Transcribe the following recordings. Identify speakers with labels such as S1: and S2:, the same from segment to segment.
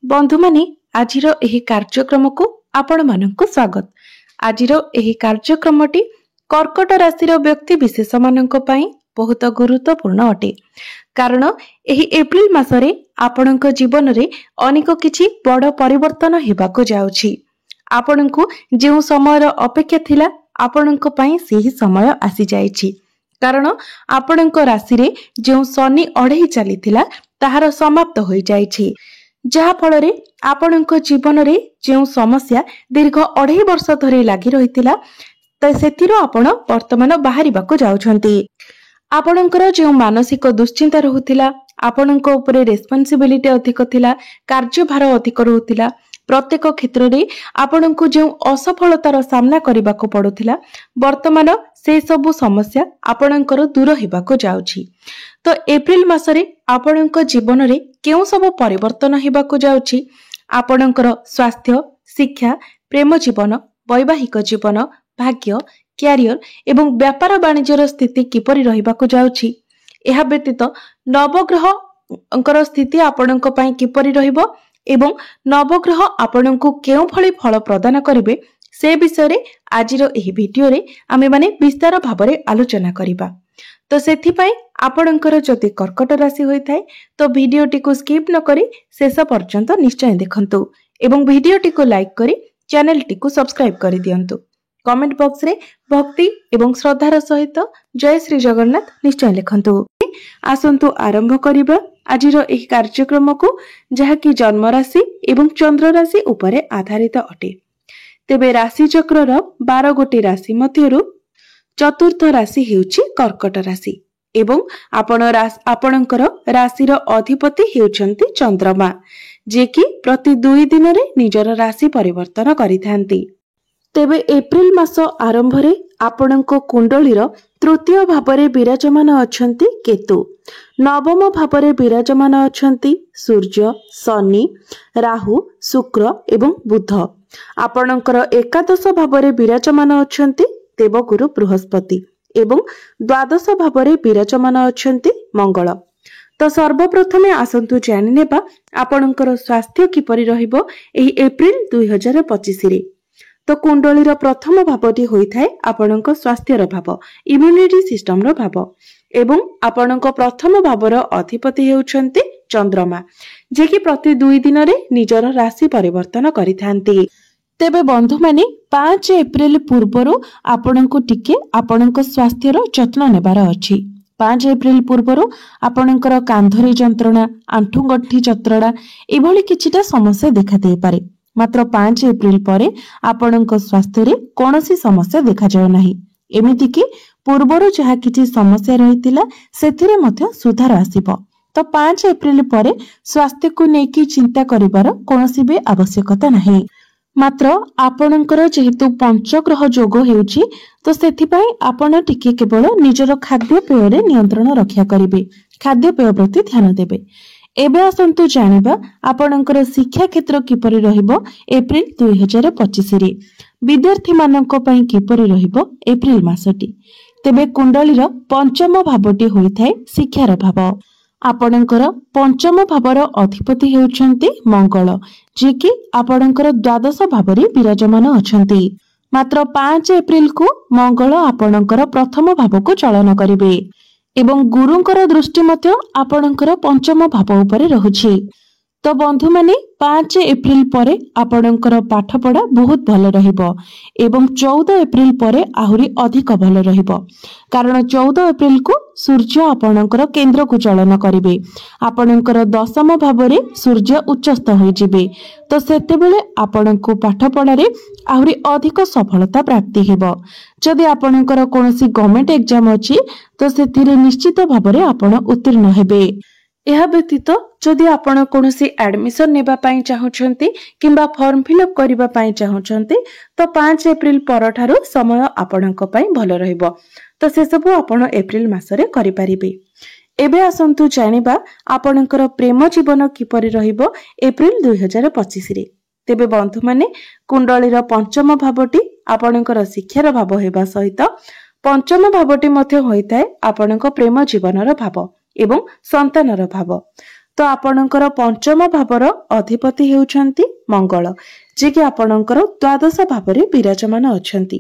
S1: बंधु माने आजिर एही कार्यक्रम को आपण मानक स्वागत। आजिर एही कार्यक्रमटी कर्कट राशि व्यक्ति विशेष मानक पई बहुत गुरुत्वपूर्ण अटे, कारण एही एप्रिल मासरे आपणक जीवन रे अनेक किछि बड़ परिवर्तन हेबाको जाउछि। आपणकु जेउ समयर अपेक्षा थिला आपणक पई सेही समय आसी जाइछि, कारण आपणक राशि रे जेउ शनि अढेई चलीथिला ताहार समाप्त होई जाइछि, जहा फଳରେ आपणक जीवन रे जेउ समस्या दीर्घ 2.5 वर्ष धरि लागि रहितिला सेथिरो आपण वर्तमान बाहरिबाको जाउछंती। आपणकर जेउ मानसिक दुश्चिंता रहुतिला, आपणक उपरे रेस्पोंसिबिलिटी अधिक थिला, कार्यभार अधिक रहुतिला, प्रत्येक क्षेत्र रे आपणकु जेउ असफलतार सामना करिबाको पडुथिला, वर्तमान से सबु समस्या आपणकर दूर हेबाको जाउछि। तो एप्रिल मासरे आपणक जीवन रे केउ सब परिवर्तन हेबाको जाउछि, आपणकर स्वास्थ्य, शिक्षा, प्रेम जीवन, वैवाहिक जीवन, भाग्य, क्यारियर एवं व्यापार वाणिज्यर स्थिति किपरि रहिबाको जाउछि, एहा व्यतीत नवग्रह अंकर स्थिति आपणक पई किपरि रहिबो एवं नवग्रह आपणकु केउ भली फल प्रदान करिवे से विषय रे आजिर एही भिडियो रे आमे माने विस्तार भाबरे आलोचना करिबा। तो सेथि पई आपणकर जदि कर्कट राशि होई थाए तो भिडियोटी को स्किप न करी शेष पर्यंत निश्चय देखंतु एवं भिडियोटी को लाइक करी चैनल टी को सब्सक्राइब करि दियंतु। कमेंट बॉक्स रे भक्ति एवं श्रद्धार सहित जय श्री जगन्नाथ निश्चय लिखंतु। आसंतु आरंभ करिबा आजिर एही कार्यक्रम को, जहा कि जन्म राशि एवं चंद्र राशि उपरे आधारित अटे। तेबे राशि चक्रर 12 गोटी राशि मध्यरु चतुर्थ राशि हेउछि कर्कट राशि एवं आपणकर राशिर अधिपति हेउछंती चंद्रमा, जे कि प्रति 2 दिन रे निजर राशि परिवर्तन करिथांती। तेबे एप्रिल मास आरंभ रे आपणक कुंडलीर तृतीय भावरे विराजमान अछंती केतु, नवम भावरे विराजमान अछंती सूर्य, शनि, राहु, शुक्र एवं बुध। आपणकर एकादश भावरे विराजमान अछंती देवगुरु बृहस्पति एवं द्वादश भावरे विराजमान अछंती मंगल। तो सर्वप्रथमे आसंतु जानि नेबा आपणकर स्वास्थ्य किपरि रहिबो एही एप्रिल 2025 रे। तो कुंडलीर प्रथम भावटी होइथाय आपणक स्वास्थ्यर भाव, इम्यूनिटी सिस्टम रो भाव एवं आपणक प्रथम भावर अधिपति हेउछंती चंद्रमा, जे कि प्रति 2 दिन रे निजर राशि परिवर्तन करिथांती। तेबे बंधु माने 5 एप्रिल पूर्वरु आपणको टिके आपणक स्वास्थ्यर जत्न नेबार अछि। 5 एप्रिल पूर्वरु आपणकर कांधरे जंत्रणा, आंठुगंठी जंत्रणा एभली किछिटा समस्या देखा देई पारे, मात्र 5 एप्रिल परे आपणक स्वास्थ्य रे कोनोसी समस्या देखा जाय नाही। एमिति कि पूर्वरु जहा किछि समस्या रहितिला सेथिरे मध्य सुधार आसीबो। तो 5 एप्रिल परे स्वास्थ्य को नेकी चिंता करिवार कोनोसी बे आवश्यकता नाही। मात्र आपणकर जेहेतु पंचग्रह जोग हेउछि तो सेथिपाई आपण टिके केवल निजर खाद्य पेय रे नियंत्रण रक्षा करिवे, खाद्य पेय प्रति ध्यान देबे। एबे आसंतु जानिबा आपणकर शिक्षा क्षेत्र किपरि रहिबो एप्रिल 2025 रे। विद्यार्थी मानक पई किपरि रहिबो एप्रिल मासटी। तेबे कुंडलीर पंचम भावटी होइथाय शिक्षार भाव। आपणकर पंचम भावर अधिपति हेउछंती मंगल, जे कि आपणकर द्वादश भावरे विराजमान अछंती। मात्र 5 एप्रिल को मंगल आपणकर प्रथम भाव को चलन करिवे एवं गुरुंकर दृष्टि मध्य आपणकर पंचम भाव उपरे रहुछि। तो बंधु माने 5 एप्रिल परे आपणकर पाठ पढ़ा बहुत भल रहिबो एवं 14 एप्रिल परे आहुरी अधिक भल रहिबो, कारण 14 एप्रिल को सूर्य आपणकर केंद्र को चलन करिवे। आपणकर दशम भावरे सूर्य उच्चस्थ होई जिवे, तो सेतेबेले आपणको पाठ पढ़ारे आहुरी अधिक सफलता प्राप्ति हेबो। जदि आपणकर कोनोसी गवर्नमेंट एग्जाम अछि तो सेथिरे निश्चित भावरे आपण उत्तीर्ण हेबे। एहा व्यतीत जदि आपण कोनोसी एडमिशन नेबा पई चाहुछंती किंबा फॉर्म फिलअप करिबा पई चाहुछंती तो 5 एप्रिल परठारु समय आपणक पई भल रहइबो। तो से सब आपण एप्रिल मासरे करि परिबे। एबे आसंतु जानिबा आपणकर प्रेम जीवन किपरि रहिबो एप्रिल 2025 रे। तेबे बंधु माने कुंडलीर पंचम भावटी आपणकर शिक्षार भाव हेबा सहित पंचम भावटी मध्ये होइताय आपणक प्रेम जीवनर भाव एवं संतानर भाव। तो आपणकर पंचम भावर अधिपति हेउछंती मंगल, जे कि आपणकर द्वादश भाव में विराजमान अछंती।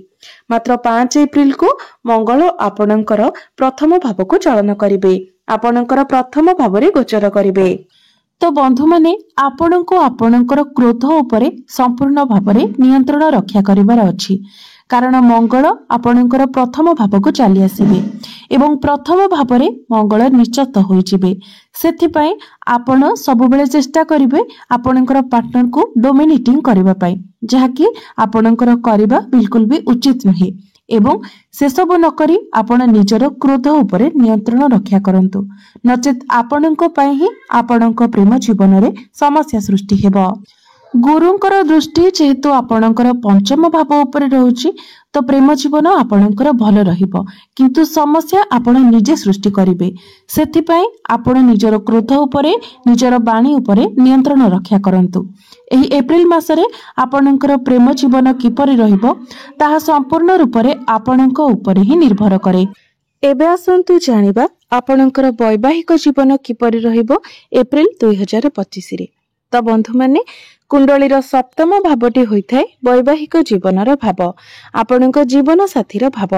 S1: मात्र 5 एप्रिल को मंगल आपणकर प्रथम भाव को चलन करिवे, आपणकर प्रथम भाव में गोचर करिवे। तो बंधु माने आपणको आपणकर क्रोध उपरे संपूर्ण भाव में नियंत्रण रक्षा करिवार अछि, कारण मंगल आपणकर प्रथम भाव को चली आसीबे एवं प्रथम भाव में मंगल निश्चित होइजिबे। सेथिपई आपण सब बेले चेष्टा करिवे आपणकर पार्टनर को डोमिनेटिंग करिवा पई, जहाकि आपणकर करिवा बिल्कुल भी उचित नहीं एवं से सब न करी आपण निजर क्रोध उपरे नियंत्रण रक्षा करंतु, नचेत आपणको पई ही आपणको प्रेम जीवन रे समस्या सृष्टि हेबो। गुरुंकर दृष्टि जेहेतु आपणकर पंचम भाव उपरे रहउची, तो प्रेम जीवन आपणकर भल रहिबो, किंतु समस्या आपण निजे सृष्टि करिवे। सेथिपई आपण निजर क्रोध उपरे निजर बाणी उपरे नियंत्रण रक्षा करंतु। एही एप्रिल मासरे आपणकर प्रेम जीवन किपरि रहिबो ताहा संपूर्ण रूपरे आपणक उपरे ही निर्भर करे। एबे आसंतु जानिबा आपणकर वैवाहिक जीवन किपरि रहिबो एप्रिल 2025 रे। तो बंधु माने कुंडलीर सप्तम भावटी होइथाय वैवाहिक जीवनर भाव, आपणक जीवन साथीर भाव।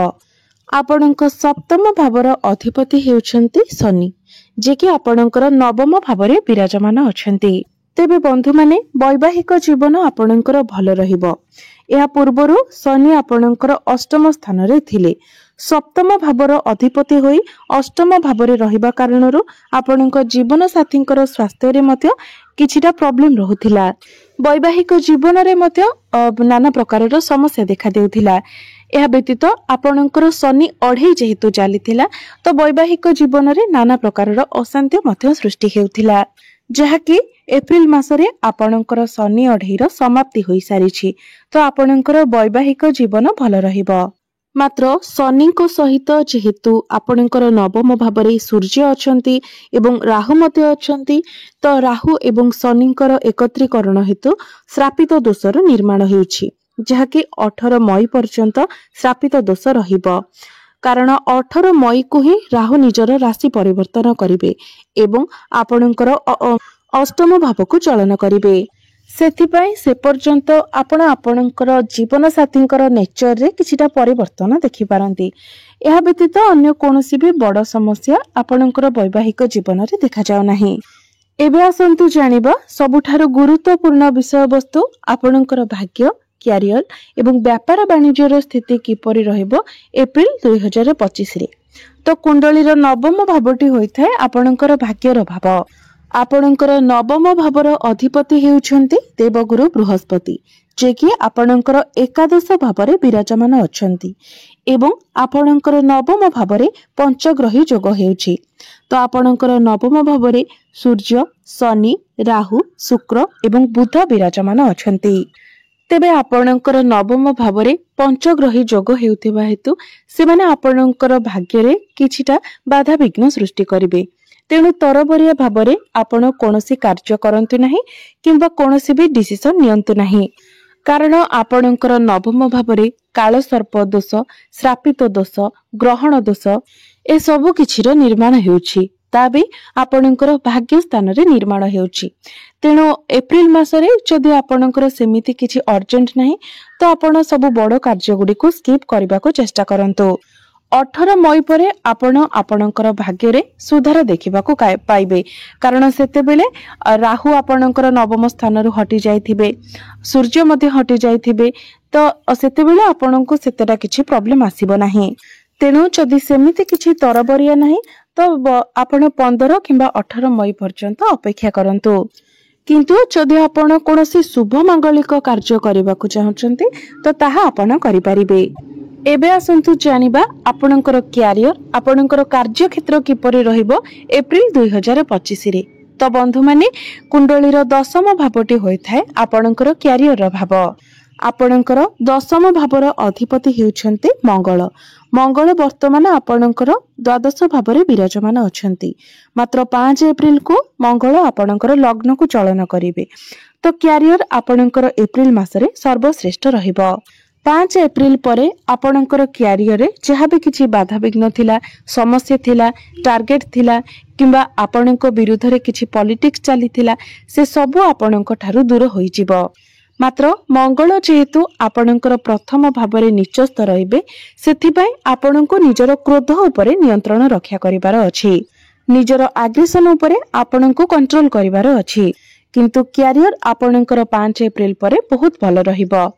S1: आपणक सप्तम भावर अधिपति हेउछंती शनि, जे कि आपणकर नवम भाव में विराजमान अछंती। तेबे बंधु माने वैवाहिक जीवन आपणकर भल रहिबो। या पूर्वरु शनि आपणकर अष्टम स्थान रे थिले, सप्तम भावर अधिपति होई अष्टम भाव रे रहिबा कारणरु आपणक जीवन साथींकर स्वास्थ्य रे मध्य किछिटा प्रॉब्लम रहुथिला। वैवाहिक जीवन रे मध्य नाना प्रकारर समस्या देखा देउथिला। यह व्यतीत आपणकर शनि अढ़ई जेहेतु चलीथिला, तो वैवाहिक जीवन रे नाना प्रकारर अशांति मध्य सृष्टि हेउथिला, जहाकि एप्रिल मासरे आपणकर शनि अढ़ईर समाप्ति होई सारिछि। तो आपणकर वैवाहिक जीवन भल रहिबो। मात्र शनि को सहित जेहेतु आपणकर नवम भावरे सूर्य अछंती एवं राहु मध्य अछंती, तो राहु एवं शनिकर एकत्रीकरण हेतु श्रापित दोषर निर्माण हेउछि, जहाकि 18 मई पर्यंत श्रापित दोष रहिबो। कारण 18 मई को ही राहु निजर राशि परिवर्तन करिवे एवं आपणकर अष्टम भाव को चलन करिवे। सेथिपई से पर्यंत आपण आपणकर जीवन साथींकर नेचर रे किछिटा परिवर्तन देखि पारंती। यह व्यतीत अन्य कोनोसी भी बड़ समस्या आपणकर वैवाहिक जीवन रे देखा जाउ नाही। एबे आसंतु जानिबा सबुठारु गुरुत्वपूर्ण विषय वस्तु आपणकर भाग्य, क्यारियर एवं व्यापार वाणिज्यर स्थिति किपरि रहइबो एप्रिल 2025 रे। तो कुंडलीर नवम भावटी होइथाय आपणकर भाग्यर भाव। आपणकर नवम भावर अधिपति हेउछंती देवगुरु बृहस्पति, जे कि आपणकर एकादश भावरे विराजमान अछंती एवं आपणकर नवम भावरे पंचग्रही जोग हेउछि। तो आपणकर नवम भावरे सूर्य, शनि, राहु, शुक्र एवं बुध विराजमान अछंती। तेबे आपणकर नवम भावरे पंचग्रही जोग हेउथिबा हेतु सेमाने आपणकर भाग्यरे किछिटा बाधा विघ्न सृष्टि करिवे। तेणु तरबरिया भावरे आपण कोनोसी कार्य करंतु नाही किंबा कोनोसी भी डिसिजन नियंतु नाही, कारण आपणकर नवम भावरे काल सर्प दोष, श्रापित दोष, ग्रहण दोष ए सबु किछिर निर्माण हेउछि, ता भी आपणकर भाग्य स्थान रे निर्माण हेउछि। तेणु एप्रिल मासरे जदि आपणकर सेमिति किछि अर्जेंट नाही, तो आपण सब बड़ कार्य गुडी को स्किप करबा को चेष्टा करंतु। 18 मई परे आपण आपणकर भाग्य रे सुधार देखिबा को पाइबे, कारण सेते बेले राहु आपणकर नवम स्थान रु हटि जाइथिबे, सूर्य मध्ये हटि जाइथिबे, तो सेते बेले आपणको सेतेटा किछि प्रॉब्लम आसीबो नाही। तेणु जदि सेमिति किछि तरबरिया नाही, तो आपण 15 किंबा 18 मई पर्यंत अपेक्षा करंतु। किंतु जदि आपण कोनोसी शुभ मांगलिक कार्य करबा को चाहछंती, तो ताहा आपण करि परिबे। एबे आसंतु जानिबा आपणकर क्यारियर, आपणकर कार्य क्षेत्र किपरि रहिबो एप्रिल 2025 रे। तो बंधु माने कुंडलीर दशम भावटी होइथाय आपणकर क्यारियर भाव। आपणकर दशम भावर अधिपति हेउछंती मंगल। मंगल वर्तमान आपणकर द्वादश भाव में विराजमान अछंती। मात्र 5 एप्रिल को मंगल आपणकर लग्न को चलन करिवे। तो क्यारियर आपणकर एप्रिल मासरे सर्वश्रेष्ठ रहिबो। 5 एप्रिल परे आपणकर क्यारियर जहाँ भी किसी बाधाविघ्न थिला, समस्या थिला, टार्गेट थिला किंबा आपणक विरुद्ध रे किछि पॉलिटिक्स चली थिला, से सब आपणक ठारू दूर होई जिवो। मात्र मंगल जेहेतु आपणकर प्रथम भाव में निचस्थ रहिबे, सेथिबाई आपणको निजर क्रोध उपरे नियंत्रण रक्षा करिवार अछि, निजर आग्रेशन उपरे आपणको कंट्रोल करिवार अछि। किंतु क्यारियर आपणकर 5 एप्रिल परे बहुत भल रहिबो।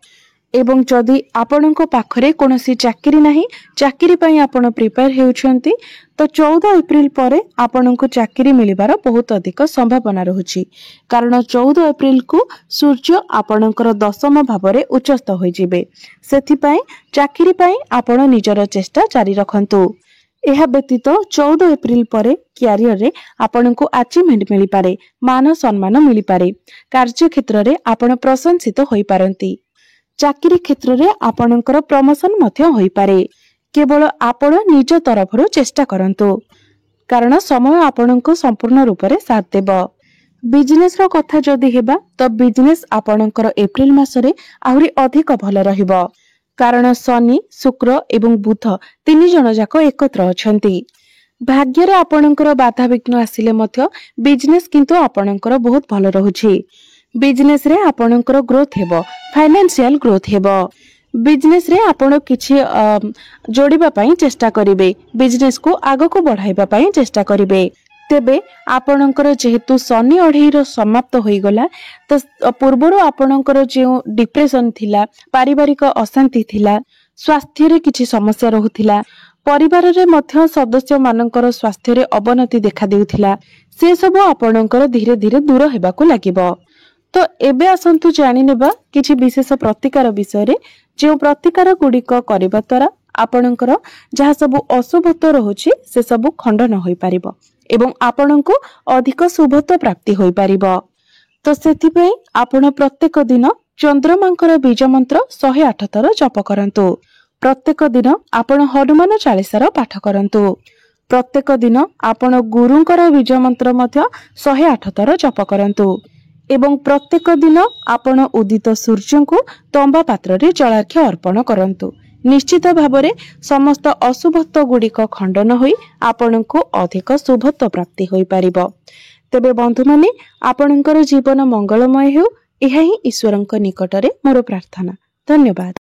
S1: एवं जदि आपणको पाखरे कोनोसी चाकरी नाही, चाकरी पई आपण प्रिपेयर हेउछंती, तो 14 एप्रिल परे आपणको चाकरी मिलिबार बहुत अधिक संभावना रहुछि। कारण 14 एप्रिल को सूर्य आपणकर 10म भावरे उच्चस्थ होई जिवे। सेथि पई चाकरी पई आपण निजर चेष्टा जारी रखंतु। एहा व्यतीत 14 एप्रिल परे क्यारियर रे आपणको अचीवमेंट मिली पारे, मान सम्मान मिली पारे, कार्य क्षेत्र रे आपण प्रशंसित होई पारंती, चाकरी क्षेत्र रे आपणकर प्रमोशन मध्य होई पारे। केवल आपण निज तरफरु चेष्टा करंतु, कारण समय आपणको संपूर्ण रूप रे साथ देबो। बिजनेस रो कथा जदि हेबा तो बिजनेस आपणकर एप्रिल मासरे आहुरी अधिक भल रहिबो, कारण शनि, शुक्र एवं बुध 3 जण जाक एकत्र अछंती। भाग्य रे आपणकर बाधाविघ्न आसिले मध्य बिजनेस किंतु आपणकर बहुत भल रहुछि। बिजनेस रे आपणकर ग्रोथ हेबो, फाइनेंशियल ग्रोथ हेबो। बिजनेस रे आपण किछि जोड़िबा पई चेष्टा करिवे, बिजनेस को आगो को बढ़ाइबा पई चेष्टा करिवे। तेबे आपणकर जेहेतु शनि अढ़ेईर समाप्त होई गला, तो पूर्वरु आपणकर जे डिप्रेशन थिला, पारिवारिक अशांति थिला, स्वास्थ्य रे किछि समस्या रहुथिला, परिवार रे मध्य सदस्य मानकर स्वास्थ्य रे अवनति देखा देउथिला, से सब आपणकर धीरे धीरे दूर हेबाकू लागिबो। तो एबे आसंतु जानि नेबा किछि विशेष प्रतिकार विषय रे, जे प्रतिकार गुडिक करिबा द्वारा आपणकर जहा सब अशुभत्व रहुछि से सब खंडन होई पारिबो एवं आपणको अधिक शुभत्व प्राप्ति होई पारिबो। तो सेथि पई आपण प्रत्येक दिन चंद्रमांकर बीज मंत्र 108 थर जप करंतु। प्रत्येक दिन आपण हनुमान चालीसार पाठ करंतु। प्रत्येक दिन आपण गुरुंकर बीज मंत्र मध्य 108 थर जप करंतु एवं प्रत्येक दिन आपण उदित सूर्य को तंबा पात्र रे जलार्घ्य अर्पण करंतु। निश्चित भावरे समस्त अशुभत्व गुडिक खंडन होई आपणको अधिक शुभत्व प्राप्ति होई पारिबो। तेबे बंधु माने आपणकर जीवन मंगलमय हेउ, एहा ही ईश्वरंक निकटरे मोर प्रार्थना। धन्यवाद।